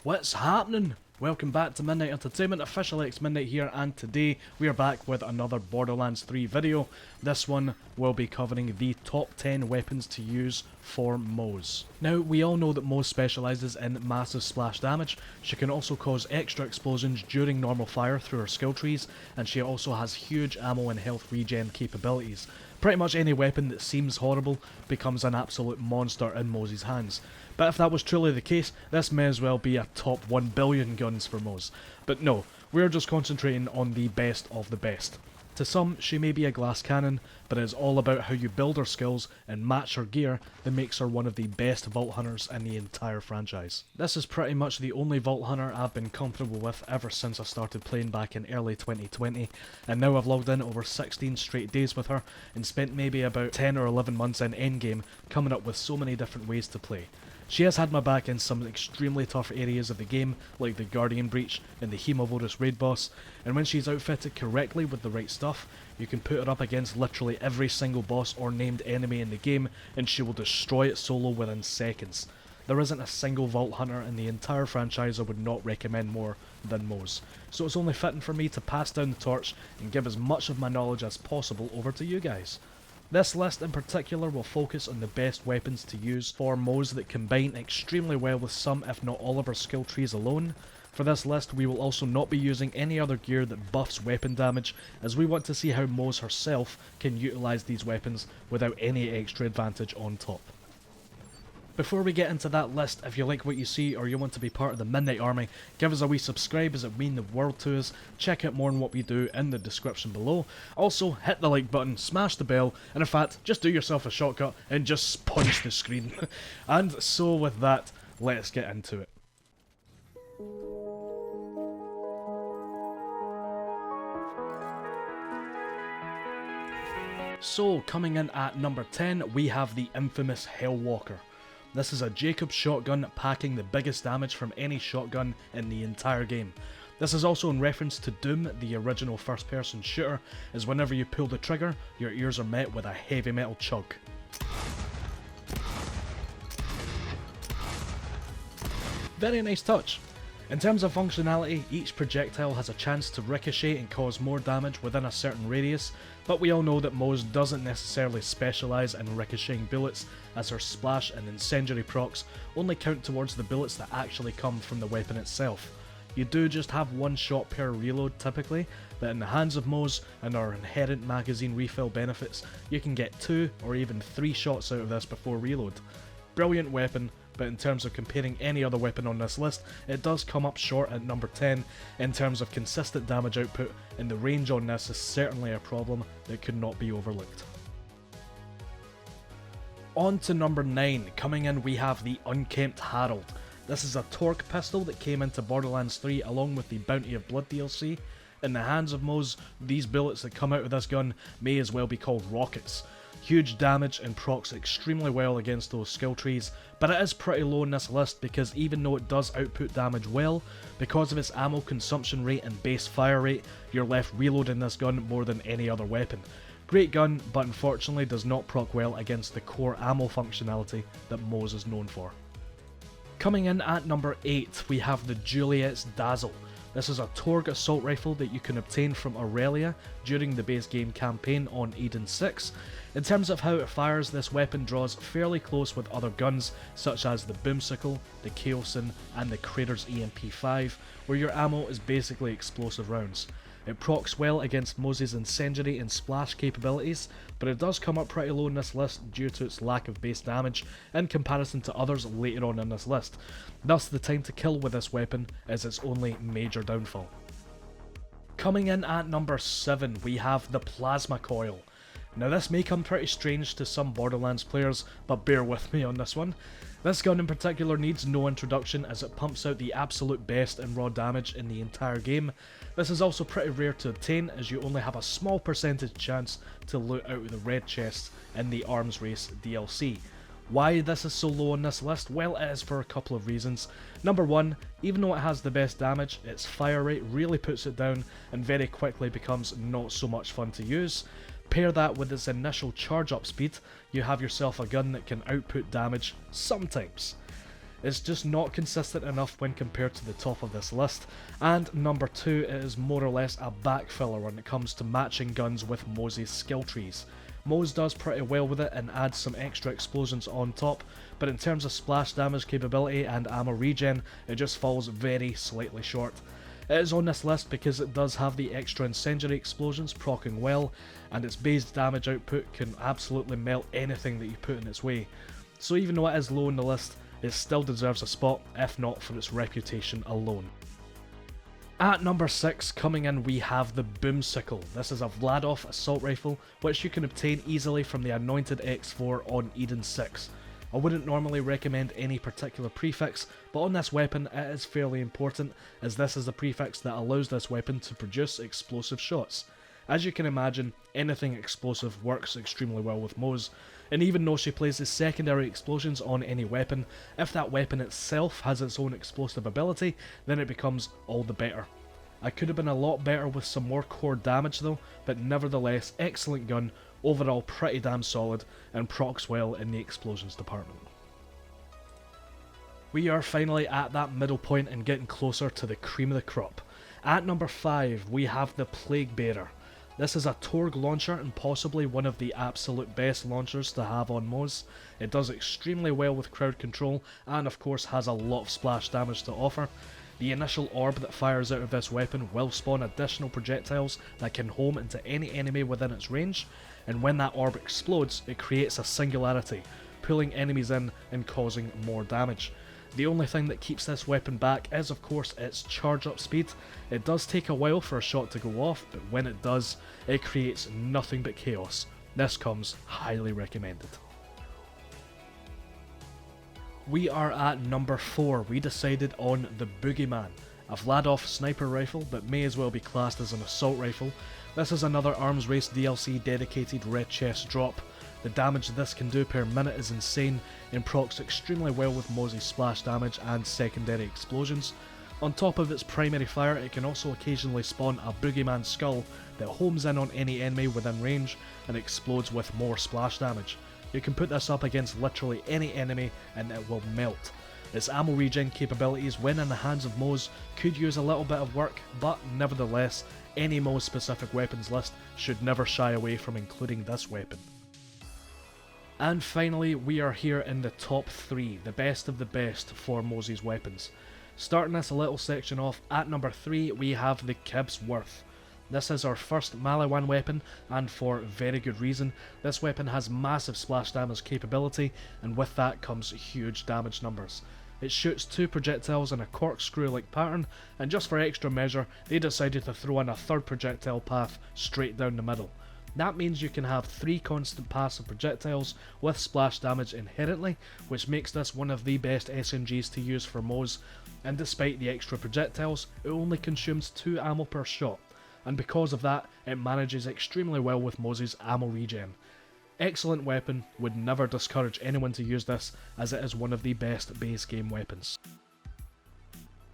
What's happening? Welcome back to Midnight Entertainment, official X Midnight here, and today we are back with another Borderlands 3 video. This one will be covering the top 10 weapons to use for Moze. Now, we all know that Moze specialises in massive splash damage. She can also cause extra explosions during normal fire through her skill trees, and she also has huge ammo and health regen capabilities. Pretty much any weapon that seems horrible becomes an absolute monster in Moze's hands. But if that was truly the case, this may as well be a top 1 billion guns for Moze. But no, we're just concentrating on the best of the best. To some, she may be a glass cannon, but it is all about how you build her skills and match her gear that makes her one of the best Vault Hunters in the entire franchise. This is pretty much the only Vault Hunter I've been comfortable with ever since I started playing back in early 2020, and now I've logged in over 16 straight days with her and spent maybe about 10 or 11 months in endgame coming up with so many different ways to play. She has had my back in some extremely tough areas of the game, like the Guardian Breach and the Hemovorous raid boss, and when she's outfitted correctly with the right stuff, you can put her up against literally every single boss or named enemy in the game, and she will destroy it solo within seconds. There isn't a single Vault Hunter in the entire franchise I would not recommend more than Moze, so it's only fitting for me to pass down the torch and give as much of my knowledge as possible over to you guys. This list in particular will focus on the best weapons to use for Moze that combine extremely well with some if not all of her skill trees alone. For this list we will also not be using any other gear that buffs weapon damage, as we want to see how Moze herself can utilise these weapons without any extra advantage on top. Before we get into that list, if you like what you see or you want to be part of the Midnight Army, give us a wee subscribe as it means the world to us. Check out more on what we do in the description below. Also, hit the like button, smash the bell, and in fact, just do yourself a shortcut and just punch the screen. And so with that, let's get into it. So, coming in at number 10, we have the infamous Hellwalker. This is a Jacobs shotgun packing the biggest damage from any shotgun in the entire game. This is also in reference to Doom, the original first person shooter, as whenever you pull the trigger, your ears are met with a heavy metal chug. Very nice touch. In terms of functionality, each projectile has a chance to ricochet and cause more damage within a certain radius, but we all know that Moze doesn't necessarily specialise in ricocheting bullets, as her splash and incendiary procs only count towards the bullets that actually come from the weapon itself. You do just have one shot per reload typically, but in the hands of Moze and our inherent magazine refill benefits, you can get 2 or even 3 shots out of this before reload. Brilliant weapon, but in terms of comparing any other weapon on this list, it does come up short at number 10 in terms of consistent damage output, and the range on this is certainly a problem that could not be overlooked. On to number 9, coming in we have the Unkempt Harold. This is a torque pistol that came into Borderlands 3 along with the Bounty of Blood DLC. In the hands of Moze, these bullets that come out of this gun may as well be called rockets. Huge damage and procs extremely well against those skill trees, but it is pretty low in this list because even though it does output damage well, because of its ammo consumption rate and base fire rate, you're left reloading this gun more than any other weapon. Great gun, but unfortunately does not proc well against the core ammo functionality that Moze is known for. Coming in at number 8, we have the Jules Dazzle. This is a Torg assault rifle that you can obtain from Aurelia during the base game campaign on Eden 6. In terms of how it fires, this weapon draws fairly close with other guns such as the Boomsicle, the Chaosin and the Crater's EMP5, where your ammo is basically explosive rounds. It procs well against Moze's incendiary and splash capabilities, but it does come up pretty low in this list due to its lack of base damage in comparison to others later on in this list. Thus the time to kill with this weapon is its only major downfall. Coming in at number 7, we have the Plasma Coil. Now this may come pretty strange to some Borderlands players, but bear with me on this one. This gun in particular needs no introduction as it pumps out the absolute best in raw damage in the entire game. This is also pretty rare to obtain as you only have a small percentage chance to loot out of the red chests in the Arms Race DLC. Why this is so low on this list? Well, it is for a couple of reasons. Number 1, even though it has the best damage, its fire rate really puts it down and very quickly becomes not so much fun to use. Pair that with its initial charge up speed, you have yourself a gun that can output damage sometimes. It's just not consistent enough when compared to the top of this list, and number 2, it is more or less a backfiller when it comes to matching guns with Moze's skill trees. Moze does pretty well with it and adds some extra explosions on top, but in terms of splash damage capability and ammo regen, it just falls very slightly short. It is on this list because it does have the extra incendiary explosions proccing well, and its base damage output can absolutely melt anything that you put in its way. So even though it is low on the list, it still deserves a spot, if not for its reputation alone. At number 6, coming in, we have the Boomsicle. This is a Vladof assault rifle, which you can obtain easily from the Anointed X4 on Eden 6. I wouldn't normally recommend any particular prefix, but on this weapon it is fairly important, as this is the prefix that allows this weapon to produce explosive shots. As you can imagine, anything explosive works extremely well with Moze, and even though she places secondary explosions on any weapon, if that weapon itself has its own explosive ability, then it becomes all the better. I could have been a lot better with some more core damage though, but nevertheless, excellent gun, overall pretty damn solid, and procs well in the explosions department. We are finally at that middle point and getting closer to the cream of the crop. At number 5, we have the Plaguebearer. This is a Torg launcher and possibly one of the absolute best launchers to have on Moze. It does extremely well with crowd control and of course has a lot of splash damage to offer. The initial orb that fires out of this weapon will spawn additional projectiles that can home into any enemy within its range, and when that orb explodes it creates a singularity, pulling enemies in and causing more damage. The only thing that keeps this weapon back is of course its charge up speed. It does take a while for a shot to go off, but when it does, it creates nothing but chaos. This comes highly recommended. We are at number 4, we decided on the Boogeyman, a Vladof sniper rifle but may as well be classed as an assault rifle. This is another Arms Race DLC dedicated red chest drop. The damage this can do per minute is insane and procs extremely well with Moze's splash damage and secondary explosions. On top of its primary fire, it can also occasionally spawn a Boogeyman skull that homes in on any enemy within range and explodes with more splash damage. You can put this up against literally any enemy and it will melt. Its ammo regen capabilities when in the hands of Moze could use a little bit of work, but nevertheless, any Moze specific weapons list should never shy away from including this weapon. And finally, we are here in the top 3, the best of the best for Moze's weapons. Starting this little section off, at number 3 we have the Kib's Worth. This is our first Maliwan weapon, and for very good reason. This weapon has massive splash damage capability, and with that comes huge damage numbers. It shoots 2 projectiles in a corkscrew-like pattern, and just for extra measure, they decided to throw in a third projectile path straight down the middle. That means you can have 3 constant passive projectiles with splash damage inherently, which makes this one of the best SMGs to use for Moze, and despite the extra projectiles, it only consumes 2 ammo per shot, and because of that, it manages extremely well with Moze's ammo regen. Excellent weapon, would never discourage anyone to use this, as it is one of the best base game weapons.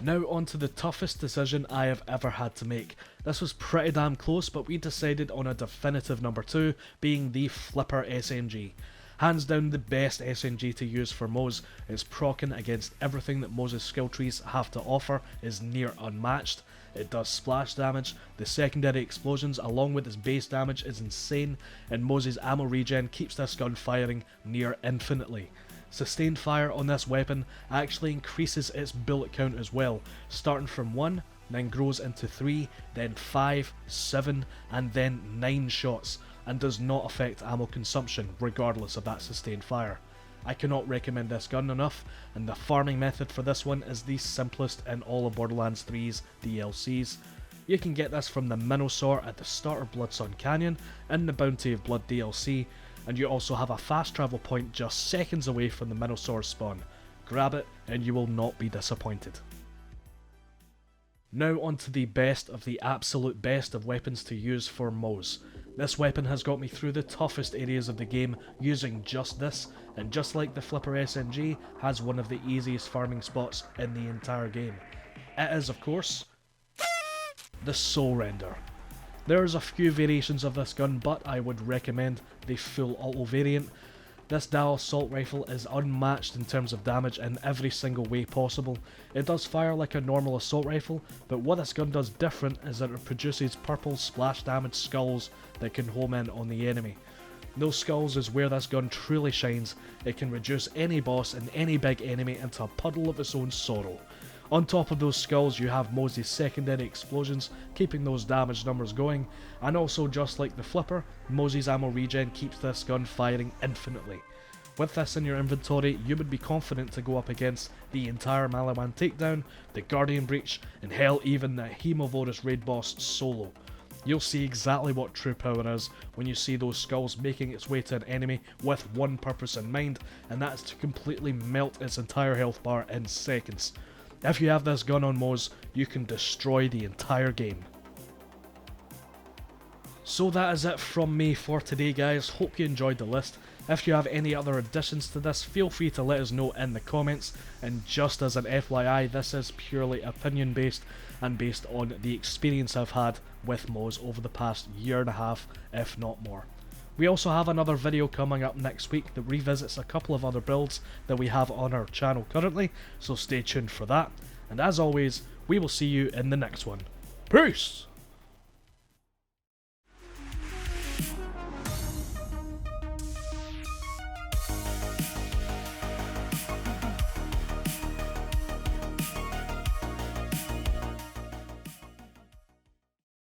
Now on to the toughest decision I have ever had to make. This was pretty damn close, but we decided on a definitive number 2, being the Flipper SMG. Hands down the best SMG to use for Moze. Its proccing against everything that Moze's skill trees have to offer is near unmatched. It does splash damage, the secondary explosions along with its base damage is insane, and Moze's ammo regen keeps this gun firing near infinitely. Sustained fire on this weapon actually increases its bullet count as well, starting from 1, then grows into 3, then 5, 7, and then 9 shots, and does not affect ammo consumption regardless of that sustained fire. I cannot recommend this gun enough, and the farming method for this one is the simplest in all of Borderlands 3's DLCs. You can get this from the Minosaur at the start of Bloodsun Canyon in the Bounty of Blood DLC, and you also have a fast travel point just seconds away from the Minosaur spawn. Grab it and you will not be disappointed. Now onto the best of the absolute best of weapons to use for Moze. This weapon has got me through the toughest areas of the game using just this, and just like the Flipper SMG, has one of the easiest farming spots in the entire game. It is of course the Soulrender. There's a few variations of this gun, but I would recommend the full auto variant. This Dazzle assault rifle is unmatched in terms of damage in every single way possible. It does fire like a normal assault rifle, but what this gun does different is that it produces purple splash damage skulls that can home in on the enemy. Those skulls is where this gun truly shines. It can reduce any boss and any big enemy into a puddle of its own sorrow. On top of those skulls you have Moze's secondary explosions, keeping those damage numbers going, and also just like the flipper, Moze's ammo regen keeps this gun firing infinitely. With this in your inventory, you would be confident to go up against the entire Malawan Takedown, the Guardian Breach, and hell even the Hemovorous raid boss solo. You'll see exactly what true power is when you see those skulls making its way to an enemy with one purpose in mind, and that is to completely melt its entire health bar in seconds. If you have this gun on Moze, you can destroy the entire game. So that is it from me for today, guys. Hope you enjoyed the list. If you have any other additions to this, feel free to let us know in the comments. And just as an FYI, this is purely opinion based and based on the experience I've had with Moze over the past year and a half, if not more. We also have another video coming up next week that revisits a couple of other builds that we have on our channel currently, so stay tuned for that. And as always, we will see you in the next one. Peace!